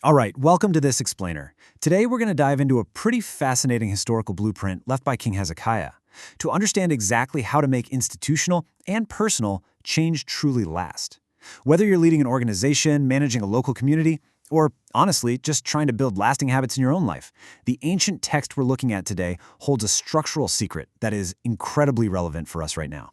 All right, welcome to This Explainer. Today we're going to dive into a pretty fascinating historical blueprint left by King Hezekiah to understand exactly how to make institutional and personal change truly last. Whether you're leading an organization, managing a local community, or honestly, just trying to build lasting habits in your own life, the ancient text we're looking at today holds a structural secret that is incredibly relevant for us right now.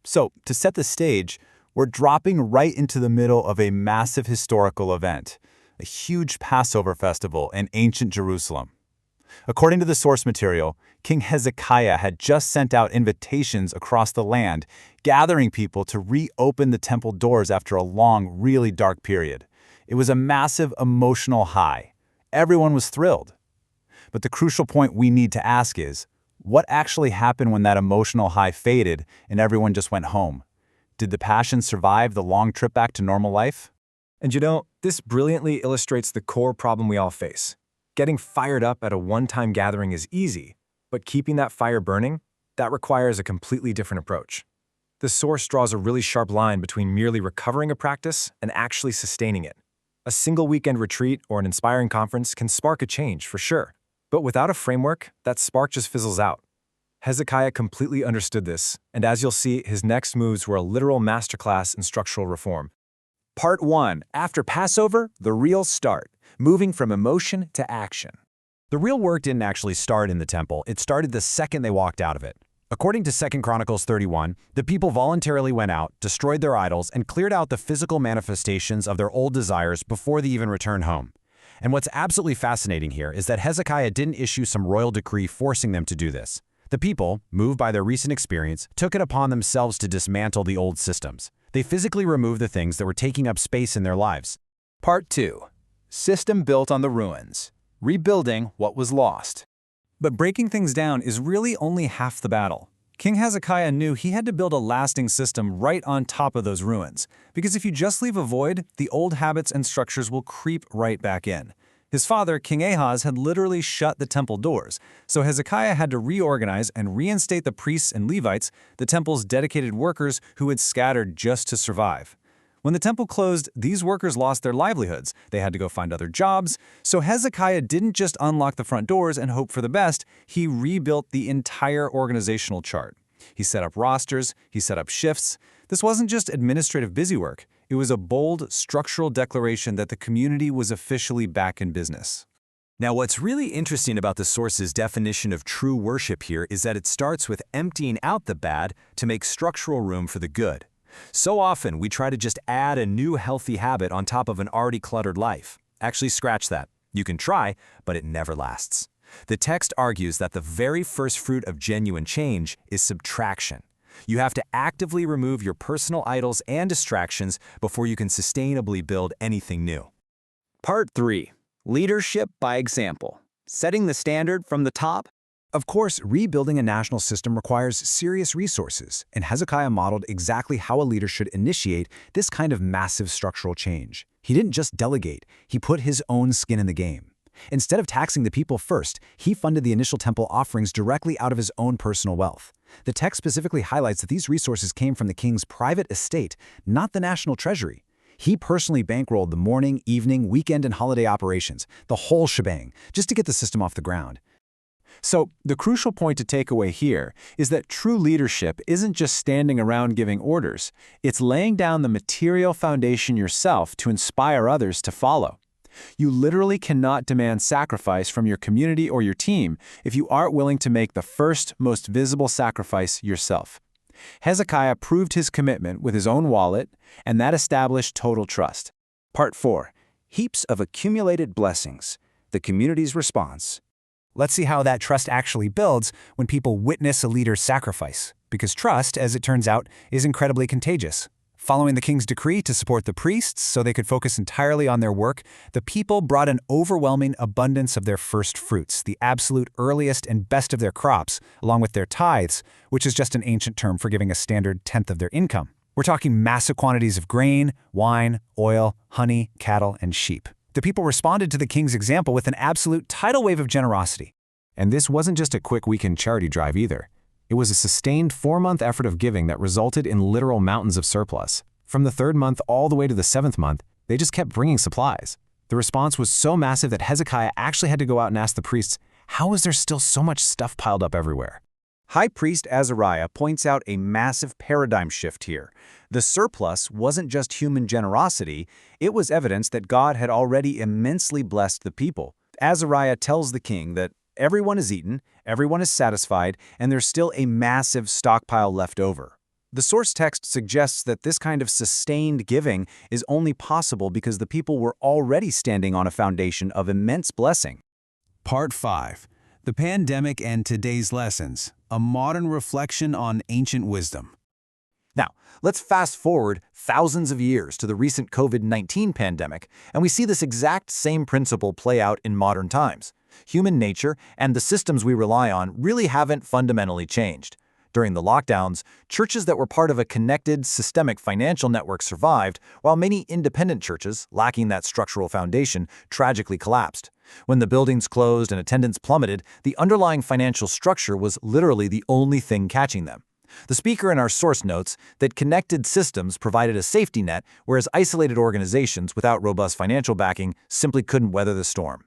So, to set the stage, we're dropping right into the middle of a massive historical event, a huge Passover festival in ancient Jerusalem. According to the source material, King Hezekiah had just sent out invitations across the land, gathering people to reopen the temple doors after a long, really dark period. It was a massive emotional high. Everyone was thrilled. But the crucial point we need to ask is, what actually happened when that emotional high faded and everyone just went home? Did the passion survive the long trip back to normal life? And this brilliantly illustrates the core problem we all face. Getting fired up at a one-time gathering is easy, but keeping that fire burning, that requires a completely different approach. The source draws a really sharp line between merely recovering a practice and actually sustaining it. A single weekend retreat or an inspiring conference can spark a change, for sure. But without a framework, that spark just fizzles out. Hezekiah completely understood this, and as you'll see, his next moves were a literal masterclass in structural reform. Part 1. After Passover, the real start. Moving from emotion to action. The real work didn't actually start in the temple, it started the second they walked out of it. According to 2 Chronicles 31, the people voluntarily went out, destroyed their idols, and cleared out the physical manifestations of their old desires before they even returned home. And what's absolutely fascinating here is that Hezekiah didn't issue some royal decree forcing them to do this. The people, moved by their recent experience, took it upon themselves to dismantle the old systems. They physically removed the things that were taking up space in their lives. Part 2. System built on the ruins. Rebuilding what was lost. But breaking things down is really only half the battle. King Hezekiah knew he had to build a lasting system right on top of those ruins, because if you just leave a void, the old habits and structures will creep right back in. His father, King Ahaz, had literally shut the temple doors, so Hezekiah had to reorganize and reinstate the priests and Levites, the temple's dedicated workers who had scattered just to survive. When the temple closed, these workers lost their livelihoods. They had to go find other jobs, so Hezekiah didn't just unlock the front doors and hope for the best, he rebuilt the entire organizational chart. He set up rosters, he set up shifts. This wasn't just administrative busywork. It was a bold, structural declaration that the community was officially back in business. Now, what's really interesting about the source's definition of true worship here is that it starts with emptying out the bad to make structural room for the good. So often, we try to just add a new healthy habit on top of an already cluttered life. Actually, scratch that. You can try, but it never lasts. The text argues that the very first fruit of genuine change is subtraction. You have to actively remove your personal idols and distractions before you can sustainably build anything new. Part 3. Leadership by example. Setting the standard from the top. Of course, rebuilding a national system requires serious resources, and Hezekiah modeled exactly how a leader should initiate this kind of massive structural change. He didn't just delegate, he put his own skin in the game. Instead of taxing the people first, he funded the initial temple offerings directly out of his own personal wealth. The text specifically highlights that these resources came from the king's private estate, not the national treasury. He personally bankrolled the morning, evening, weekend, and holiday operations, the whole shebang, just to get the system off the ground. So, the crucial point to take away here is that true leadership isn't just standing around giving orders. It's laying down the material foundation yourself to inspire others to follow. You literally cannot demand sacrifice from your community or your team if you aren't willing to make the first, most visible sacrifice yourself. Hezekiah proved his commitment with his own wallet, and that established total trust. Part 4. Heaps of accumulated blessings. The community's response. Let's see how that trust actually builds when people witness a leader's sacrifice, because trust, as it turns out, is incredibly contagious. Following the king's decree to support the priests so they could focus entirely on their work, the people brought an overwhelming abundance of their first fruits, the absolute earliest and best of their crops, along with their tithes, which is just an ancient term for giving a standard tenth of their income. We're talking massive quantities of grain, wine, oil, honey, cattle, and sheep. The people responded to the king's example with an absolute tidal wave of generosity. And this wasn't just a quick weekend charity drive either. It was a sustained 4-month effort of giving that resulted in literal mountains of surplus. From the 3rd month all the way to the 7th month, they just kept bringing supplies. The response was so massive that Hezekiah actually had to go out and ask the priests, how is there still so much stuff piled up everywhere? High Priest Azariah points out a massive paradigm shift here. The surplus wasn't just human generosity, it was evidence that God had already immensely blessed the people. Azariah tells the king that everyone is eaten, everyone is satisfied, and there's still a massive stockpile left over. The source text suggests that this kind of sustained giving is only possible because the people were already standing on a foundation of immense blessing. Part 5. The Pandemic and Today's Lessons, a modern reflection on ancient wisdom. Now, let's fast forward thousands of years to the recent COVID-19 pandemic, and we see this exact same principle play out in modern times. Human nature and the systems we rely on really haven't fundamentally changed. During the lockdowns, churches that were part of a connected, systemic financial network survived, while many independent churches, lacking that structural foundation, tragically collapsed. When the buildings closed and attendance plummeted, the underlying financial structure was literally the only thing catching them. The speaker in our source notes that connected systems provided a safety net, whereas isolated organizations without robust financial backing simply couldn't weather the storm.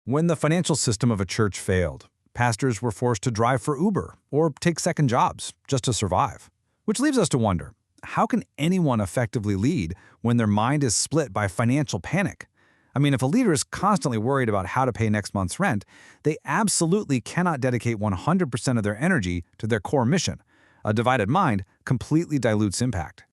When the financial system of a church failed, pastors were forced to drive for Uber or take second jobs just to survive. Which leaves us to wonder, how can anyone effectively lead when their mind is split by financial panic? I mean, if a leader is constantly worried about how to pay next month's rent, they absolutely cannot dedicate 100% of their energy to their core mission. A divided mind completely dilutes impact.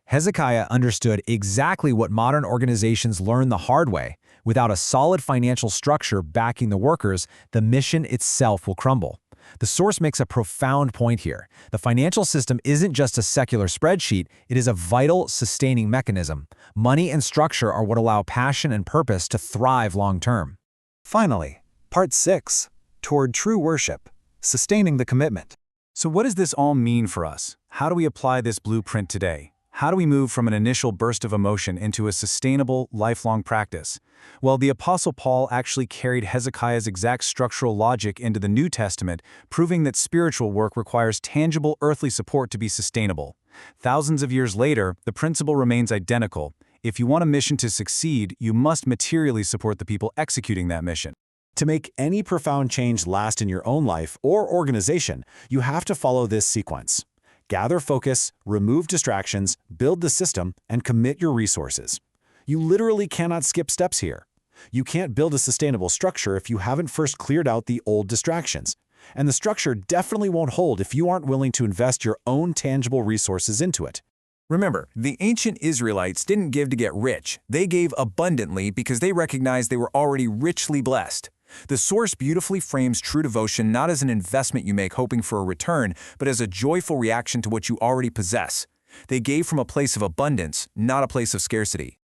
Hezekiah understood exactly what modern organizations learn the hard way. Without a solid financial structure backing the workers, the mission itself will crumble. The source makes a profound point here. The financial system isn't just a secular spreadsheet, it is a vital, sustaining mechanism. Money and structure are what allow passion and purpose to thrive long-term. Finally, Part 6, Toward True Worship, Sustaining the Commitment. So what does this all mean for us? How do we apply this blueprint today? How do we move from an initial burst of emotion into a sustainable, lifelong practice? Well, the Apostle Paul actually carried Hezekiah's exact structural logic into the New Testament, proving that spiritual work requires tangible earthly support to be sustainable. Thousands of years later, the principle remains identical. If you want a mission to succeed, you must materially support the people executing that mission. To make any profound change last in your own life or organization, you have to follow this sequence. Gather focus, remove distractions, build the system, and commit your resources. You literally cannot skip steps here. You can't build a sustainable structure if you haven't first cleared out the old distractions. And the structure definitely won't hold if you aren't willing to invest your own tangible resources into it. Remember, the ancient Israelites didn't give to get rich. They gave abundantly because they recognized they were already richly blessed. The source beautifully frames true devotion not as an investment you make hoping for a return, but as a joyful reaction to what you already possess. They gave from a place of abundance, not a place of scarcity.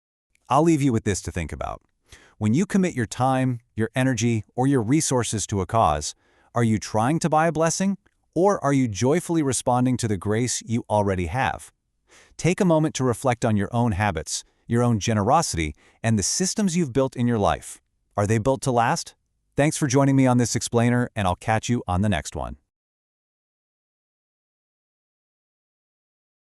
I'll leave you with this to think about. When you commit your time, your energy, or your resources to a cause, are you trying to buy a blessing, or are you joyfully responding to the grace you already have? Take a moment to reflect on your own habits, your own generosity, and the systems you've built in your life. Are they built to last? Thanks for joining me on this explainer, and I'll catch you on the next one.